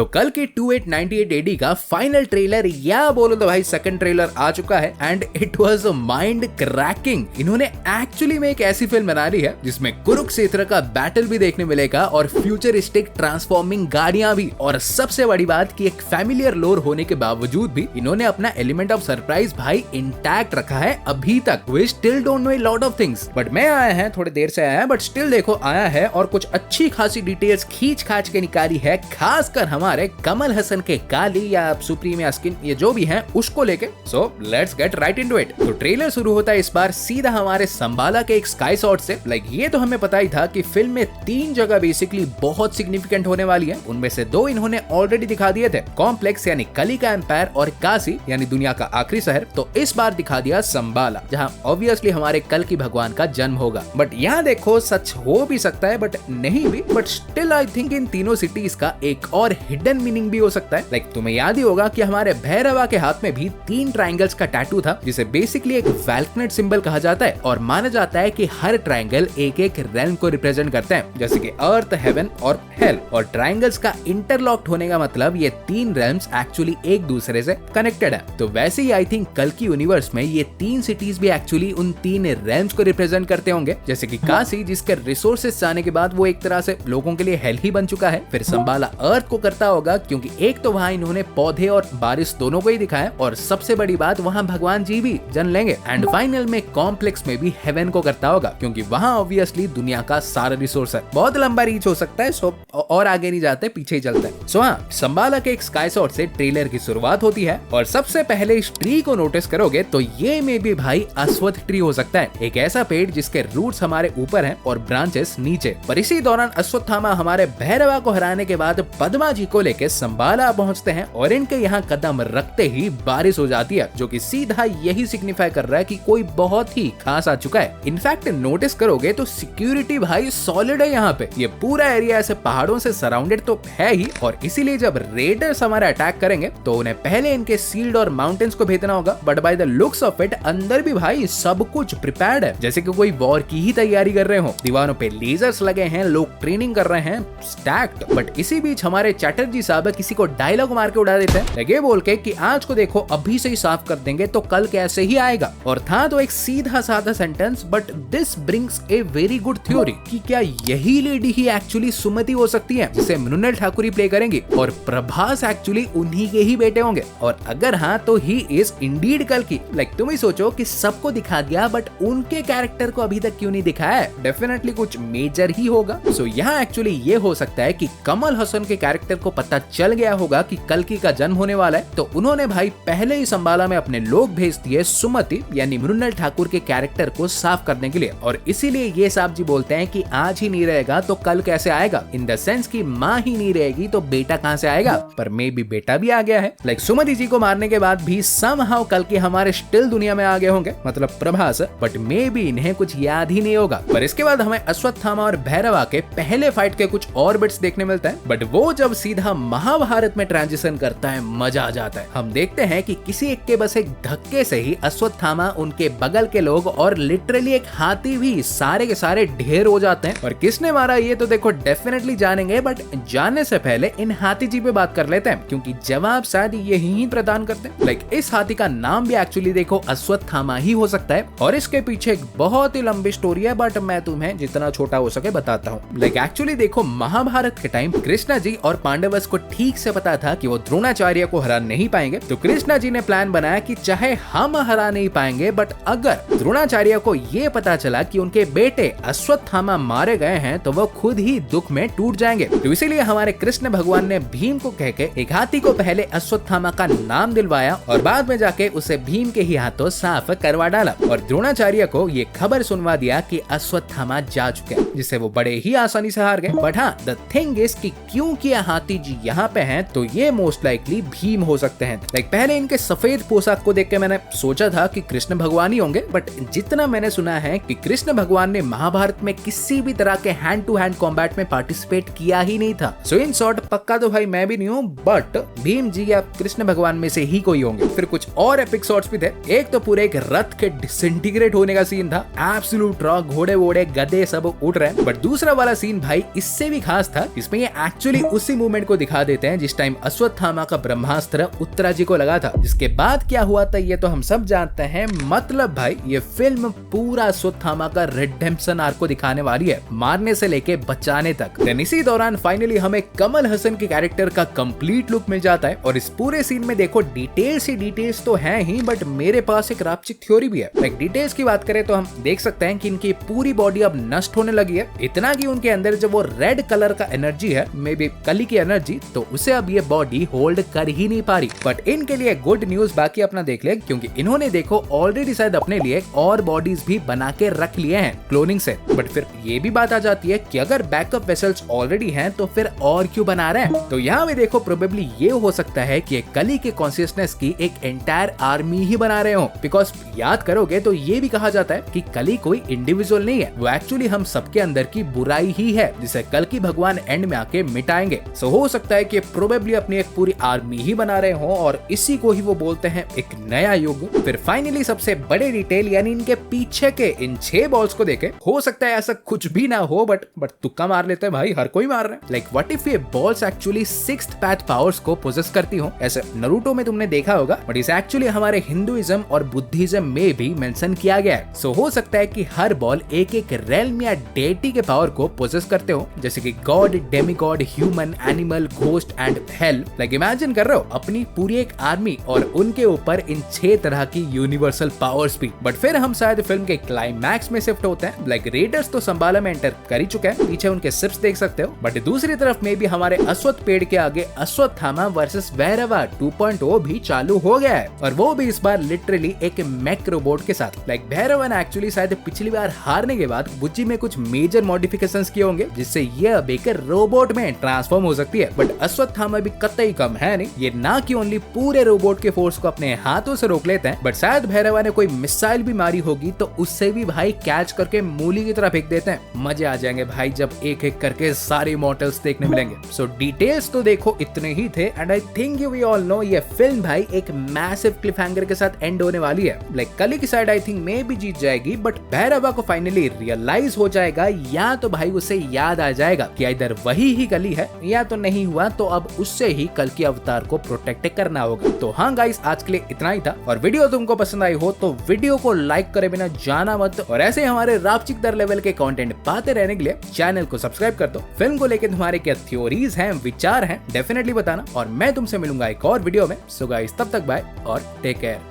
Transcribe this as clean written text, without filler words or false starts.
तो कल की 2898 एडी का फाइनल ट्रेलर या बोलो तो भाई सेकंड ट्रेलर आ चुका है and it was mind cracking. इन्होंने एक्चुअली में एक ऐसी फिल्म बना ली है जिसमें कुरुक्षेत्र का बैटल भी देखने मिलेगा और फ्यूचरिस्टिक ट्रांसफॉर्मिंग गाड़ियां भी, और सबसे बड़ी बात कि एक फैमिलियर लोर होने के बावजूद भी इन्होंने अपना एलिमेंट ऑफ सरप्राइज भाई इंटैक्ट रखा है अभी तक। We still don't know a lot of things, but मैं आया है थोड़ी देर से आया है, बट स्टिल देखो आया है और कुछ अच्छी खासी डिटेल्स खींच खाच के निकाली है, खासकर हमारे कमल हसन के काली या सुप्रीम या स्किन ये जो भी है उसको लेके। So let's get right into it. तो ट्रेलर शुरू होता है इस बार सीधा हमारे संबाला के एक स्काई शॉट से। लाइक ये तो हमें पता ही था कि फिल्म में 3 जगह बेसिकली बहुत सिग्निफिकेंट होने वाली है, उनमें से 2 इन्होंने ऑलरेडी दिखा दिए थे, कॉम्प्लेक्स यानी कली का एम्पायर और काशी यानी दुनिया का आखिरी शहर। तो इस बार दिखा दिया संबाला, जहां ऑब्वियसली हमारे कल की भगवान का जन्म होगा। बट यहाँ देखो सच हो भी सकता है बट नहीं भी, but still I think in तीनों सिटीज का एक और हिडन मीनिंग भी हो सकता है। लाइक तुम्हें याद ही होगा कि हमारे भैरवा के हाथ में भी 3 ट्रायंगल्स का टैटू था, जिसे बेसिकली एक वैल्कनेट सिंबल कहा जाता है और माना जाता है कि हर ट्रायंगल एक एक रेल्म को रिप्रेजेंट करते हैं, जैसे कि अर्थ, हेवन और हेल। और ट्रायंगल्स का इंटरलॉक्ड होने का मतलब ये 3 रेल्म्स एक्चुअली एक दूसरे से कनेक्टेड है। तो वैसे ही आई थिंक कल की यूनिवर्स में ये 3 सिटीज भी एक्चुअली उन 3 रेल्म्स को रिप्रेजेंट करते होंगे, जैसे कि काशी जिसके रिसोर्सेस जाने के बाद वो एक तरह से लोगों के लिए हेल ही बन चुका है। फिर संबाला अर्थ को करता होगा क्योंकि एक तो वहाँ इन्होंने पौधे और बारिश दोनों को ही दिखाया, और सबसे बड़ी बात वहाँ भगवान जी भी जन्म लेंगे। एंड फाइनल में कॉम्प्लेक्स में भी हेवन को करता होगा क्योंकि वहाँ ऑब्वियसली दुनिया का सारा रिसोर्स है। बहुत लंबा रीच हो सकता है, सो और आगे नहीं जाते, पीछे ही चलते हैं। सो हाँ, संबाला के एक स्काई शॉट से ट्रेलर की शुरुआत होती है और सबसे पहले इस ट्री को नोटिस करोगे तो ये में भी भाई अश्वत्थ ट्री हो सकता है, एक ऐसा पेड़ जिसके रूट्स हमारे ऊपर हैं और ब्रांचेस नीचे। पर इसी दौरान अश्वत्थामा हमारे भैरवा को हराने के बाद पद्मा जी को लेकर संबाला पहुंचते हैं और इनके यहाँ कदम रखते ही बारिश हो जाती है, जो कि सीधा यही सिग्निफाई कर रहा है कि कोई बहुत ही खास आ चुका है। इनफैक्ट नोटिस करोगे तो सिक्योरिटी भाई सॉलिड है यहाँ पे, ये पूरा एरिया ऐसे पहाड़ों से सराउंडेड तो है ही, और इसीलिए जब रेडर्स हमारे अटैक करेंगे तो उन्हें पहले इनके सील्ड और माउंटेन्स को भेजना होगा। But by the looks of it अंदर भी भाई सब कुछ प्रिपेयर्ड है, जैसे कि कोई वॉर की ही तैयारी कर रहे हो। दीवारों पे लेजर्स लगे हैं, लोग ट्रेनिंग कर रहे हैं स्टैक्ड। बट इसी बीच हमारे चैटर्जी साहब किसी को डायलॉग मार के उड़ा देते हैं, ये बोल के कि आज को देखो अभी से ही साफ कर देंगे तो कल कैसे ही आएगा। और था तो एक सीधा साधा sentence, but this brings a very good theory कि क्या यही लेडी ही एक्चुअली सुमति हो सकती है, जिसे मृणाल ठाकुर ही प्ले करेंगी और प्रभास एक्चुअली उन्हीं के ही बेटे होंगे। और अगर हाँ तो ही इज इंडीड कल की। लाइक तुम ही सोचो कि सबको दिखा दिया बट उनके कैरेक्टर को अभी तक क्यों नहीं दिखाया है, डेफिनेटली कुछ मेजर ही होगा। सो यहाँ एक्चुअली ये हो सकता है कि कमल हसन के कैरेक्टर को पता चल गया होगा कि कल्कि का जन्म होने वाला है, तो उन्होंने भाई पहले ही संबाला में अपने लोग भेज दिए सुमति यानी मृणाल ठाकुर के कैरेक्टर को साफ करने के लिए। और इसीलिए ये साहब जी बोलते हैं कि आज ही नहीं रहेगा तो कल कैसे आएगा, इन द सेंस कि माँ ही नहीं रहेगी तो बेटा कहाँ से आएगा। पर मे भी बेटा भी आ गया है। लाइक सुमति जी को मारने के बाद भी समहाउ कल्कि हमारे स्टिल दुनिया में आ गए होंगे, मतलब प्रभास, बट मे भी इन्हें कुछ याद ही नहीं होगा। पर इसके बाद हमें अश्वत्थामा और भैरवा के पहले फाइट के कुछ और बिट्स देखने मिलता है, बट वो जब सीधा महाभारत में ट्रांजिशन करता है मजा आ जाता है। हम देखते हैं कि किसी एक के बस एक धक्के से ही अश्वत्थामा, उनके बगल के लोग और लिटरली एक हाथी भी सारे के सारे ढेर हो जाते हैं। और किसने मारा ये तो देखो डेफिनेटली जानेंगे, बट जानने से पहले इन हाथी जी पे बात कर लेते हैं क्योंकि जवाब शायद यही ही प्रदान करते हैं। लाइक इस हाथी का नाम भी एक्चुअली देखो अश्वत्थामा ही हो सकता है और इसके पीछे एक बहुत ही लंबी स्टोरी है, बट मैं तुम्हें जितना छोटा हो सके बताता हूँ। लाइक एक्चुअली देखो महाभारत के टाइम कृष्णा जी और पांडवस को ठीक से पता था कि वो द्रोणाचार्य को हरा नहीं पाएंगे, तो कृष्णा जी ने प्लान बनाया कि चाहे हम हरा नहीं पाएंगे बट अगर द्रोणाचार्य को ये पता चला कि उनके बेटे अश्वत्थामा मारे गए हैं तो वो खुद ही दुख में टूट जाएंगे। तो इसीलिए हमारे कृष्ण भगवान ने भीम को कह के एक हाथी को पहले अश्वत्थामा का नाम दिलवाया और बाद में जाके उसे भीम के ही हाथों साफ करवा डाला और द्रोणाचार्य को ये खबर सुनवा दिया कि अश्वत्थामा जा चुके हैं, जिससे वो बड़े ही आसानी से हार गए। बट हाँ, द थिंग इज कि क्योंकि हाथी जी यहाँ पे हैं तो ये मोस्ट लाइकली भीम हो सकते हैं। लाइक पहले इनके सफेद पोशाक को देख के मैंने सोचा था कि कृष्ण भगवान ही होंगे, बट जितना मैंने सुना है कि कृष्ण भगवान ने महाभारत में किसी भी तरह के हैंड टू हैंड कॉम्बैट में पार्टिसिपेट किया ही नहीं था। सो इन शॉर्ट पक्का तो भाई मैं भी नहीं हूँ, बट भीम जी या कृष्ण भगवान में से ही कोई होंगे। फिर कुछ और एपिक शॉट्स भी थे। एक तो पूरे एक रथ के डिसइंटीग्रेट होने का सीन था, एब्सोल्यूट रॉ, घोड़े वोड़े गधे सब उड़ रहे हैं। बट दूसरा वाला सीन भाई इससे भी खास था, इसमें ये एक्चुअली उसी मूवमेंट को दिखा देते हैं जिस टाइम अश्वत्थामा का ब्रह्मास्त्र उत्तरा जी को लगा था। जिसके बाद क्या हुआ था ये तो हम सब जानते हैं। मतलब भाई ये फिल्म पूरा अश्वत्थामा का रिडेम्पशन आर्क को दिखाने वाली है, मारने से लेके बचाने तक। इसी दौरान फाइनली हमें कमल हसन के कैरेक्टर का कंप्लीट लुक मिल जाता है। और इस पूरे सीन में देखो डिटेल्स ही डिटेल्स तो हैं ही, बट मेरे पास एक रापचिक थ्योरी भी है। लाइक डिटेल्स की बात करें तो हम देख सकते हैं कि इनकी पूरी बॉडी अब नष्ट होने लगी है। इतना कि उनके अंदर जो वो रेड कलर का एनर्जी है, मे बी कली की एनर्जी, तो उसे अब ये बॉडी होल्ड कर ही नहीं पा रही। बट इनके लिए गुड न्यूज बाकी अपना देख ले, क्योंकि इन्होंने देखो ऑलरेडी शायद अपने लिए और बॉडीज भी बना के रख लिए हैं क्लोनिंग से। बट फिर ये भी बात आ जाती है कि अगर बैकअप वेसल्स ऑलरेडी हैं तो फिर और क्यों बना रहे हैं। तो यहाँ भी देखो प्रोबेबली ये हो सकता है कि कली के कॉन्शियसनेस की एक एंटायर आर्मी ही बना रहे हो। बिकॉज याद करोगे तो ये भी कहा जाता है कि कली कोई इंडिविजुअल नहीं है, वो एक्चुअली हम सबके अंदर की बुराई ही है, जिसे कल की भगवान एंड में आके मिटाएंगे। सो हो सकता है कि प्रोबेबली अपनी एक पूरी आर्मी ही बना रहे हो और इसी को ही वो बोलते हैं एक नया युग। फिर फाइनली सबसे बड़े डिटेल यानी इनके पीछे के इन 6 बॉल्स को देखे, हो सकता है ऐसा कुछ भी ना हो, बट तुक्का मार लेते हैं भाई, हर कोई मार रहा है। लाइक व्हाट इफ ये balls actually 6th path powers को पोजेस करती हो। ऐसे नरूटो में तुमने देखा होगा, बट इसे एक्चुअली हमारे हिंदुइज्म और बुद्धिज्म में भी मेंशन किया गया है। सो हो सकता है कि हर बॉल एक एक रेल्म या डेटी के पावर को पोजेस करते हो, जैसे कि God, demigod, human, animal, ghost and hell. Like imagine कर रहे हो अपनी पूरी एक आर्मी और उनके ऊपर इन 6 तरह की यूनिवर्सल पावर्स भी। बट फिर हम शायद फिल्म के क्लाइमैक्स में शिफ्ट होते हैं। लाइक रेडर्स तो संबाला में एंटर कर ही चुके हैं, पीछे उनके शिप्स देख सकते हो। बट दूसरी तरफ में भी हमारे अश्वत्थ पेड़ के आगे अश्वत्थामा वर्सेस भैरवा 2.0 भी चालू हो गया है, और वो भी इस बार लिटरली एक मैक रोबोट के साथ। लाइक भैरवा ने एक्चुअली शायद पिछली बार हारने के बाद बुज्जी में कुछ मेजर मॉडिफिकेशंस किए होंगे, जिससे ये अब एक रोबोट में ट्रांसफॉर्म हो सकती है। बट अश्वत्थामा भी कतई कम है नहीं, ये ना कि ओनली पूरे रोबोट के फोर्स को अपने हाथों से रोक लेते हैं, बट शायद भैरवा ने कोई मिसाइल भी मारी होगी तो उससे भी भाई कैच करके मूली की तरह फेंक देते हैं। मजे आ जाएंगे भाई जब एक एक करके सारे मॉडल्स देखने मिलेंगे। सो डिटेल्स तो देखो इतने ही थे, and I think we all know ये फिल्म भाई एक मैसिव क्लिफहैंगर के साथ एंड होने वाली है। लाइक कली की साइड आई थिंक मे भी जीत जाएगी, बट भैरवा को फाइनली रियलाइज हो जाएगा, या तो भाई उसे याद आ जाएगा कि इधर वही ही कली है, या तो नहीं हुआ तो अब उससे ही कल की अवतार को प्रोटेक्ट करना होगा। तो हाँ गाइस, आज के लिए इतना ही था, और वीडियो तुमको पसंद आई हो तो वीडियो को लाइक करे बिना जाना मत, और ऐसे हमारे रापचिकदार लेवल के कंटेंट पाते रहने के लिए चैनल को सब्सक्राइब कर दो। फिल्म को लेकर तुम्हारे क्या थ्योरीज हैं, विचार हैं, डेफिनेटली बताना, और मैं तुमसे मिलूंगा एक और वीडियो में। सो गाइस, तब तक बाय और टेक केयर।